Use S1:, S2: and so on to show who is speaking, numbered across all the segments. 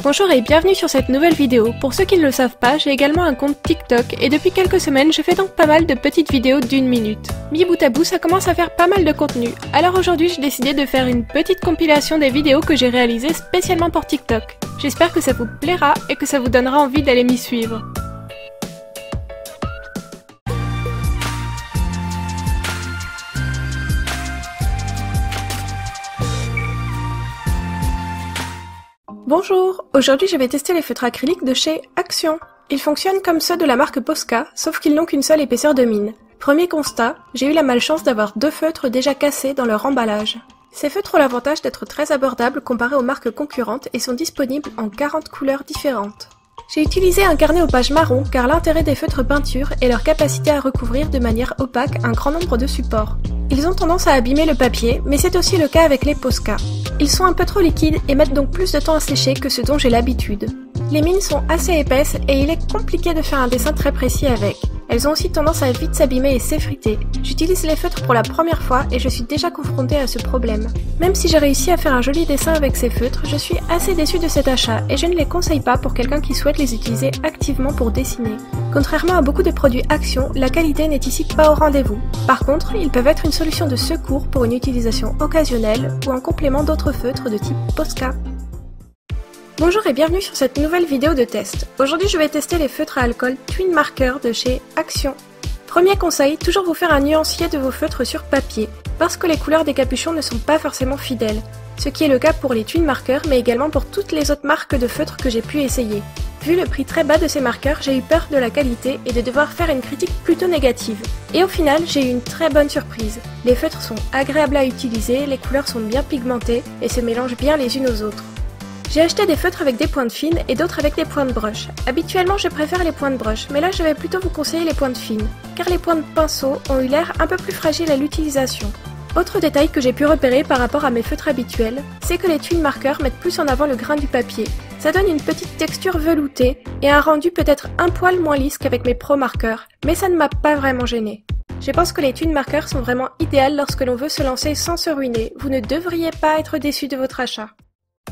S1: Bonjour et bienvenue sur cette nouvelle vidéo. Pour ceux qui ne le savent pas, j'ai également un compte TikTok et depuis quelques semaines, je fais donc pas mal de petites vidéos d'1 minute. Mis bout à bout, ça commence à faire pas mal de contenu. Alors aujourd'hui, j'ai décidé de faire une petite compilation des vidéos que j'ai réalisées spécialement pour TikTok. J'espère que ça vous plaira et que ça vous donnera envie d'aller m'y suivre. Bonjour, aujourd'hui je vais tester les feutres acryliques de chez Action. Ils fonctionnent comme ceux de la marque Posca, sauf qu'ils n'ont qu'une seule épaisseur de mine. Premier constat, j'ai eu la malchance d'avoir 2 feutres déjà cassés dans leur emballage. Ces feutres ont l'avantage d'être très abordables comparés aux marques concurrentes et sont disponibles en 40 couleurs différentes. J'ai utilisé un carnet aux pages marron car l'intérêt des feutres peinture est leur capacité à recouvrir de manière opaque un grand nombre de supports. Ils ont tendance à abîmer le papier, mais c'est aussi le cas avec les Posca. Ils sont un peu trop liquides et mettent donc plus de temps à sécher que ce dont j'ai l'habitude. Les mines sont assez épaisses et il est compliqué de faire un dessin très précis avec. Elles ont aussi tendance à vite s'abîmer et s'effriter. J'utilise les feutres pour la première fois et je suis déjà confrontée à ce problème. Même si j'ai réussi à faire un joli dessin avec ces feutres, je suis assez déçue de cet achat et je ne les conseille pas pour quelqu'un qui souhaite les utiliser activement pour dessiner. Contrairement à beaucoup de produits Action, la qualité n'est ici pas au rendez-vous. Par contre, ils peuvent être une solution de secours pour une utilisation occasionnelle ou en complément d'autres feutres de type Posca. Bonjour et bienvenue sur cette nouvelle vidéo de test. Aujourd'hui je vais tester les feutres à alcool Twin Marker de chez Action. Premier conseil, toujours vous faire un nuancier de vos feutres sur papier, parce que les couleurs des capuchons ne sont pas forcément fidèles, ce qui est le cas pour les Twin Markers mais également pour toutes les autres marques de feutres que j'ai pu essayer. Vu le prix très bas de ces marqueurs, j'ai eu peur de la qualité et de devoir faire une critique plutôt négative. Et au final, j'ai eu une très bonne surprise. Les feutres sont agréables à utiliser, les couleurs sont bien pigmentées et se mélangent bien les unes aux autres. J'ai acheté des feutres avec des pointes fines et d'autres avec des pointes brush. Habituellement je préfère les pointes brush, mais là je vais plutôt vous conseiller les pointes fines, car les pointes pinceau ont eu l'air un peu plus fragiles à l'utilisation. Autre détail que j'ai pu repérer par rapport à mes feutres habituels, c'est que les Twin Markers mettent plus en avant le grain du papier. Ça donne une petite texture veloutée et un rendu peut-être un poil moins lisse qu'avec mes Pro Markers, mais ça ne m'a pas vraiment gêné. Je pense que les Twin Markers sont vraiment idéales lorsque l'on veut se lancer sans se ruiner. Vous ne devriez pas être déçu de votre achat.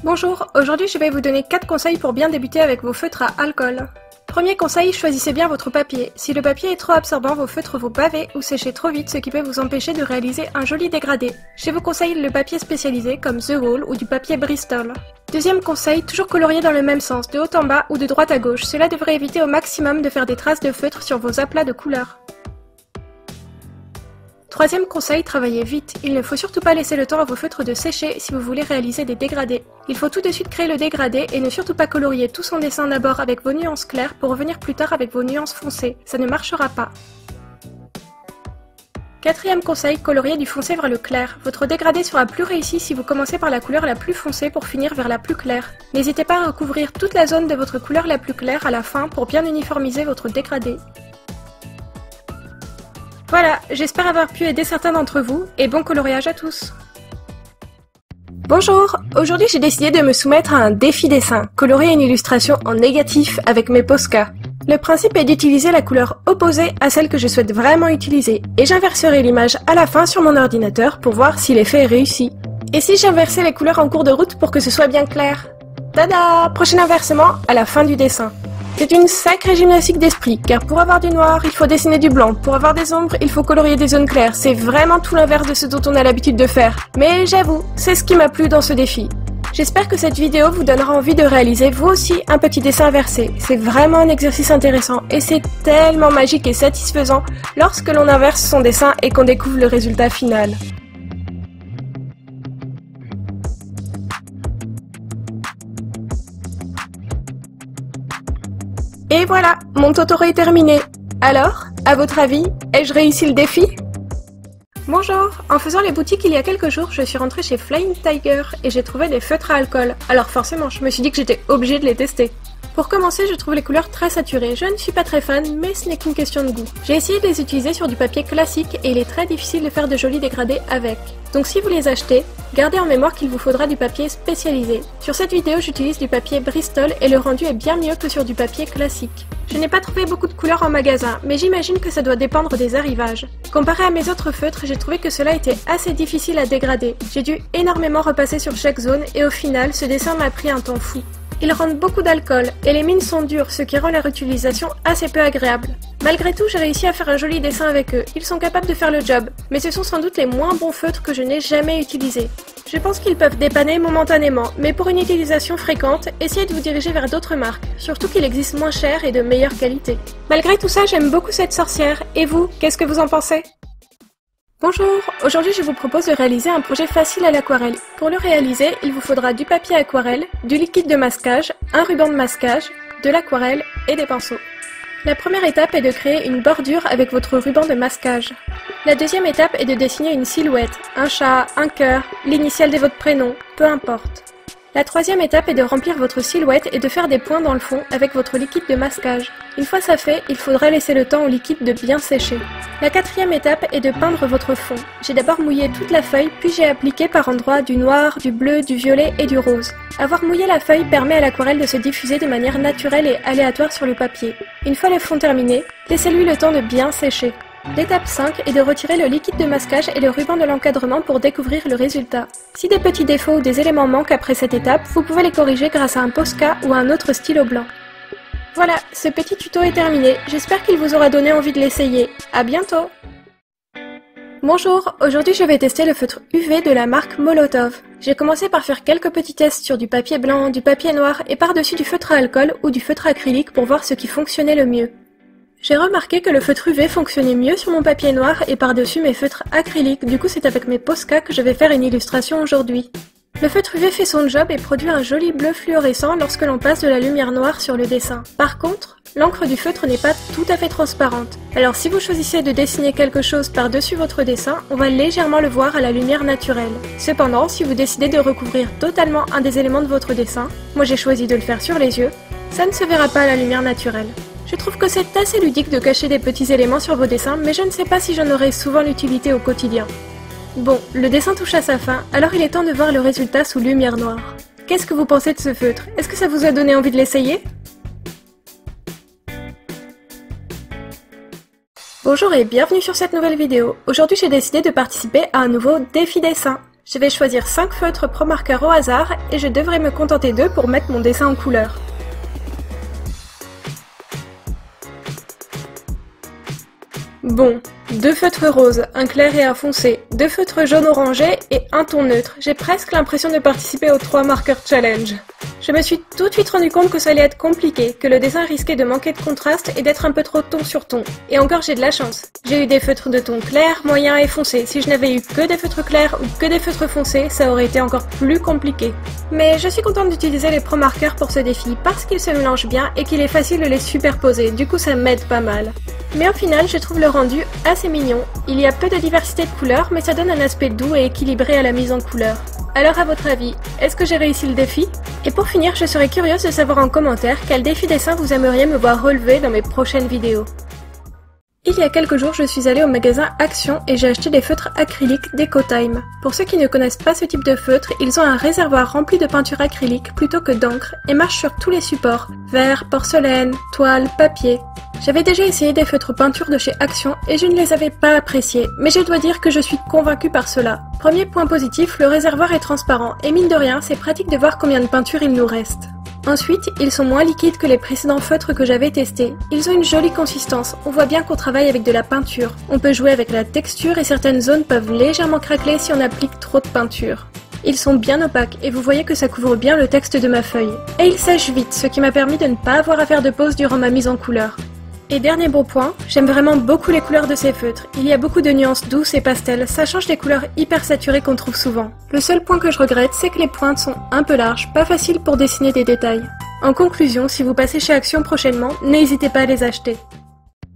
S1: Bonjour, aujourd'hui je vais vous donner 4 conseils pour bien débuter avec vos feutres à alcool. Premier conseil, choisissez bien votre papier. Si le papier est trop absorbant, vos feutres vont baver ou sécher trop vite, ce qui peut vous empêcher de réaliser un joli dégradé. Je vous conseille le papier spécialisé comme The Wall ou du papier Bristol. Deuxième conseil, toujours colorier dans le même sens, de haut en bas ou de droite à gauche. Cela devrait éviter au maximum de faire des traces de feutre sur vos aplats de couleurs. Troisième conseil, travaillez vite. Il ne faut surtout pas laisser le temps à vos feutres de sécher si vous voulez réaliser des dégradés. Il faut tout de suite créer le dégradé et ne surtout pas colorier tout son dessin d'abord avec vos nuances claires pour revenir plus tard avec vos nuances foncées. Ça ne marchera pas. Quatrième conseil, colorier du foncé vers le clair. Votre dégradé sera plus réussi si vous commencez par la couleur la plus foncée pour finir vers la plus claire. N'hésitez pas à recouvrir toute la zone de votre couleur la plus claire à la fin pour bien uniformiser votre dégradé. Voilà, j'espère avoir pu aider certains d'entre vous, et bon coloriage à tous. Bonjour, aujourd'hui j'ai décidé de me soumettre à un défi dessin, colorier une illustration en négatif avec mes Posca. Le principe est d'utiliser la couleur opposée à celle que je souhaite vraiment utiliser, et j'inverserai l'image à la fin sur mon ordinateur pour voir si l'effet est réussi. Et si j'inversais les couleurs en cours de route pour que ce soit bien clair? Tada! Prochain inversement à la fin du dessin. C'est une sacrée gymnastique d'esprit, car pour avoir du noir, il faut dessiner du blanc, pour avoir des ombres, il faut colorier des zones claires, c'est vraiment tout l'inverse de ce dont on a l'habitude de faire. Mais j'avoue, c'est ce qui m'a plu dans ce défi. J'espère que cette vidéo vous donnera envie de réaliser vous aussi un petit dessin inversé. C'est vraiment un exercice intéressant et c'est tellement magique et satisfaisant lorsque l'on inverse son dessin et qu'on découvre le résultat final. Et voilà, mon Totoro est terminé. Alors, à votre avis, ai-je réussi le défi? Bonjour, en faisant les boutiques il y a quelques jours, je suis rentrée chez Flying Tiger et j'ai trouvé des feutres à alcool. Alors forcément, je me suis dit que j'étais obligée de les tester. Pour commencer, je trouve les couleurs très saturées. Je ne suis pas très fan, mais ce n'est qu'une question de goût. J'ai essayé de les utiliser sur du papier classique et il est très difficile de faire de jolis dégradés avec. Donc si vous les achetez, gardez en mémoire qu'il vous faudra du papier spécialisé. Sur cette vidéo, j'utilise du papier Bristol et le rendu est bien mieux que sur du papier classique. Je n'ai pas trouvé beaucoup de couleurs en magasin, mais j'imagine que ça doit dépendre des arrivages. Comparé à mes autres feutres, j'ai trouvé que cela était assez difficile à dégrader. J'ai dû énormément repasser sur chaque zone et au final, ce dessin m'a pris un temps fou. Ils rendent beaucoup d'alcool et les mines sont dures, ce qui rend leur utilisation assez peu agréable. Malgré tout, j'ai réussi à faire un joli dessin avec eux. Ils sont capables de faire le job, mais ce sont sans doute les moins bons feutres que je n'ai jamais utilisés. Je pense qu'ils peuvent dépanner momentanément, mais pour une utilisation fréquente, essayez de vous diriger vers d'autres marques, surtout qu'il existe moins cher et de meilleure qualité. Malgré tout ça, j'aime beaucoup cette sorcière. Et vous, qu'est-ce que vous en pensez ? Bonjour, aujourd'hui je vous propose de réaliser un projet facile à l'aquarelle. Pour le réaliser, il vous faudra du papier aquarelle, du liquide de masquage, un ruban de masquage, de l'aquarelle et des pinceaux. La première étape est de créer une bordure avec votre ruban de masquage. La deuxième étape est de dessiner une silhouette, un chat, un cœur, l'initiale de votre prénom, peu importe. La troisième étape est de remplir votre silhouette et de faire des points dans le fond avec votre liquide de masquage. Une fois ça fait, il faudra laisser le temps au liquide de bien sécher. La quatrième étape est de peindre votre fond. J'ai d'abord mouillé toute la feuille, puis j'ai appliqué par endroits du noir, du bleu, du violet et du rose. Avoir mouillé la feuille permet à l'aquarelle de se diffuser de manière naturelle et aléatoire sur le papier. Une fois le fond terminé, laissez-lui le temps de bien sécher. L'étape 5 est de retirer le liquide de masquage et le ruban de l'encadrement pour découvrir le résultat. Si des petits défauts ou des éléments manquent après cette étape, vous pouvez les corriger grâce à un Posca ou à un autre stylo blanc. Voilà, ce petit tuto est terminé, j'espère qu'il vous aura donné envie de l'essayer. À bientôt! Bonjour, aujourd'hui je vais tester le feutre UV de la marque Molotov. J'ai commencé par faire quelques petits tests sur du papier blanc, du papier noir et par-dessus du feutre à alcool ou du feutre acrylique pour voir ce qui fonctionnait le mieux. J'ai remarqué que le feutre UV fonctionnait mieux sur mon papier noir et par-dessus mes feutres acryliques, du coup c'est avec mes Posca que je vais faire une illustration aujourd'hui. Le feutre UV fait son job et produit un joli bleu fluorescent lorsque l'on passe de la lumière noire sur le dessin. Par contre, l'encre du feutre n'est pas tout à fait transparente. Alors si vous choisissez de dessiner quelque chose par-dessus votre dessin, on va légèrement le voir à la lumière naturelle. Cependant, si vous décidez de recouvrir totalement un des éléments de votre dessin, moi j'ai choisi de le faire sur les yeux, ça ne se verra pas à la lumière naturelle. Je trouve que c'est assez ludique de cacher des petits éléments sur vos dessins, mais je ne sais pas si j'en aurai souvent l'utilité au quotidien. Bon, le dessin touche à sa fin, alors il est temps de voir le résultat sous lumière noire. Qu'est-ce que vous pensez de ce feutre? Est-ce que ça vous a donné envie de l'essayer? Bonjour et bienvenue sur cette nouvelle vidéo. Aujourd'hui j'ai décidé de participer à un nouveau défi dessin. Je vais choisir 5 feutres Pro Marker au hasard et je devrais me contenter d'eux pour mettre mon dessin en couleur. Bon, 2 feutres roses, un clair et un foncé, 2 feutres jaune orangé et un ton neutre. J'ai presque l'impression de participer au 3 marqueurs challenge. Je me suis tout de suite rendu compte que ça allait être compliqué, que le dessin risquait de manquer de contraste et d'être un peu trop ton sur ton. Et encore j'ai de la chance. J'ai eu des feutres de ton clair, moyen et foncé. Si je n'avais eu que des feutres clairs ou que des feutres foncés, ça aurait été encore plus compliqué. Mais je suis contente d'utiliser les Pro Markers pour ce défi parce qu'ils se mélangent bien et qu'il est facile de les superposer, du coup ça m'aide pas mal. Mais au final, je trouve le rendu assez mignon. Il y a peu de diversité de couleurs, mais ça donne un aspect doux et équilibré à la mise en couleur. Alors à votre avis, est-ce que j'ai réussi le défi? Et pour finir, je serais curieuse de savoir en commentaire quel défi dessin vous aimeriez me voir relever dans mes prochaines vidéos. Il y a quelques jours, je suis allée au magasin Action et j'ai acheté des feutres acryliques d'EcoTime. Pour ceux qui ne connaissent pas ce type de feutre, ils ont un réservoir rempli de peinture acrylique plutôt que d'encre et marchent sur tous les supports, verre, porcelaine, toile, papier. J'avais déjà essayé des feutres peinture de chez Action et je ne les avais pas appréciés, mais je dois dire que je suis convaincue par cela. Premier point positif, le réservoir est transparent et mine de rien, c'est pratique de voir combien de peinture il nous reste. Ensuite, ils sont moins liquides que les précédents feutres que j'avais testés. Ils ont une jolie consistance, on voit bien qu'on travaille avec de la peinture. On peut jouer avec la texture et certaines zones peuvent légèrement craqueler si on applique trop de peinture. Ils sont bien opaques et vous voyez que ça couvre bien le texte de ma feuille. Et ils sèchent vite, ce qui m'a permis de ne pas avoir à faire de pause durant ma mise en couleur. Et dernier bon point, j'aime vraiment beaucoup les couleurs de ces feutres. Il y a beaucoup de nuances douces et pastel, ça change des couleurs hyper saturées qu'on trouve souvent. Le seul point que je regrette, c'est que les pointes sont un peu larges, pas faciles pour dessiner des détails. En conclusion, si vous passez chez Action prochainement, n'hésitez pas à les acheter.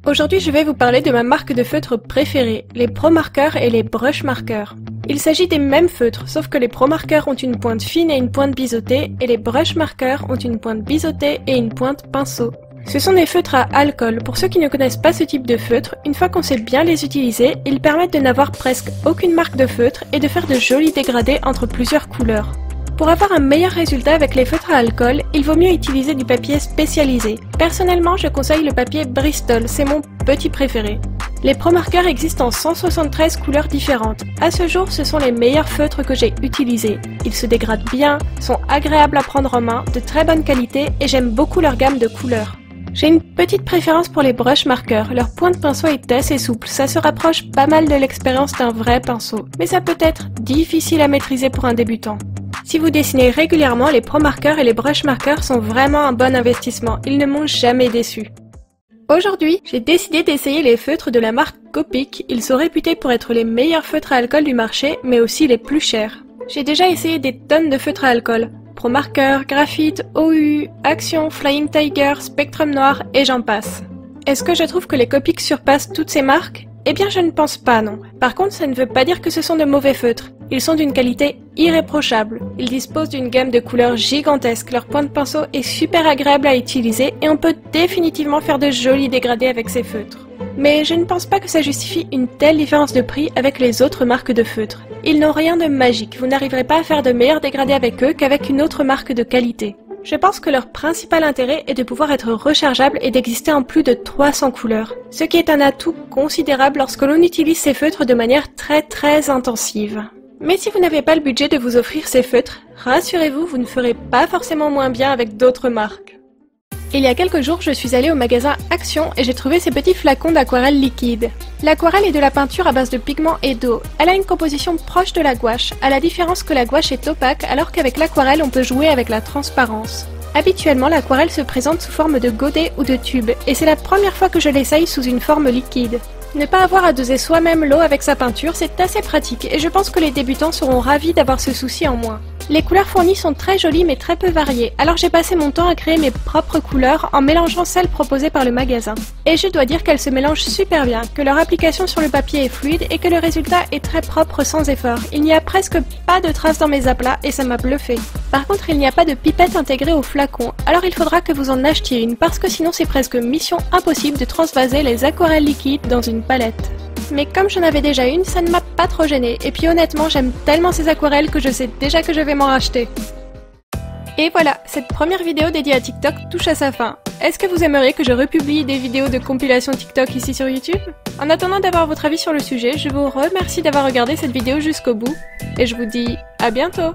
S1: Aujourd'hui, je vais vous parler de ma marque de feutres préférée, les Pro Markers et les Brush Markers. Il s'agit des mêmes feutres, sauf que les Pro Markers ont une pointe fine et une pointe biseautée, et les Brush Markers ont une pointe biseautée et une pointe pinceau. Ce sont des feutres à alcool. Pour ceux qui ne connaissent pas ce type de feutre, une fois qu'on sait bien les utiliser, ils permettent de n'avoir presque aucune marque de feutre et de faire de jolis dégradés entre plusieurs couleurs. Pour avoir un meilleur résultat avec les feutres à alcool, il vaut mieux utiliser du papier spécialisé. Personnellement, je conseille le papier Bristol, c'est mon petit préféré. Les Pro Markers existent en 173 couleurs différentes. À ce jour, ce sont les meilleurs feutres que j'ai utilisés. Ils se dégradent bien, sont agréables à prendre en main, de très bonne qualité et j'aime beaucoup leur gamme de couleurs. J'ai une petite préférence pour les brush markers, leur point de pinceau est assez souple, ça se rapproche pas mal de l'expérience d'un vrai pinceau, mais ça peut être difficile à maîtriser pour un débutant. Si vous dessinez régulièrement, les Pro Markers et les brush markers sont vraiment un bon investissement, ils ne m'ont jamais déçu. Aujourd'hui, j'ai décidé d'essayer les feutres de la marque Copic. Ils sont réputés pour être les meilleurs feutres à alcool du marché, mais aussi les plus chers. J'ai déjà essayé des tonnes de feutres à alcool. Pro Marker, Graphite, OU, Action, Flying Tiger, Spectrum Noir et j'en passe. Est-ce que je trouve que les Copic surpassent toutes ces marques? Eh bien je ne pense pas non. Par contre ça ne veut pas dire que ce sont de mauvais feutres. Ils sont d'une qualité irréprochable. Ils disposent d'une gamme de couleurs gigantesque, leur point de pinceau est super agréable à utiliser et on peut définitivement faire de jolis dégradés avec ces feutres. Mais je ne pense pas que ça justifie une telle différence de prix avec les autres marques de feutres. Ils n'ont rien de magique, vous n'arriverez pas à faire de meilleurs dégradés avec eux qu'avec une autre marque de qualité. Je pense que leur principal intérêt est de pouvoir être rechargeable et d'exister en plus de 300 couleurs, ce qui est un atout considérable lorsque l'on utilise ces feutres de manière très intensive. Mais si vous n'avez pas le budget de vous offrir ces feutres, rassurez-vous, vous ne ferez pas forcément moins bien avec d'autres marques. Il y a quelques jours, je suis allée au magasin Action et j'ai trouvé ces petits flacons d'aquarelle liquide. L'aquarelle est de la peinture à base de pigments et d'eau. Elle a une composition proche de la gouache, à la différence que la gouache est opaque alors qu'avec l'aquarelle on peut jouer avec la transparence. Habituellement, l'aquarelle se présente sous forme de godet ou de tube et c'est la première fois que je l'essaye sous une forme liquide. Ne pas avoir à doser soi-même l'eau avec sa peinture, c'est assez pratique et je pense que les débutants seront ravis d'avoir ce souci en moins. Les couleurs fournies sont très jolies mais très peu variées, alors j'ai passé mon temps à créer mes propres couleurs en mélangeant celles proposées par le magasin. Et je dois dire qu'elles se mélangent super bien, que leur application sur le papier est fluide et que le résultat est très propre sans effort. Il n'y a presque pas de traces dans mes aplats et ça m'a bluffé. Par contre, il n'y a pas de pipette intégrée au flacon, alors il faudra que vous en achetiez une parce que sinon c'est presque mission impossible de transvaser les aquarelles liquides dans une palette. Mais comme j'en avais déjà une, ça ne m'a pas trop gênée, et puis honnêtement j'aime tellement ces aquarelles que je sais déjà que je vais m'en racheter. Et voilà, cette première vidéo dédiée à TikTok touche à sa fin. Est-ce que vous aimeriez que je republie des vidéos de compilation TikTok ici sur YouTube? En attendant d'avoir votre avis sur le sujet, je vous remercie d'avoir regardé cette vidéo jusqu'au bout, et je vous dis à bientôt!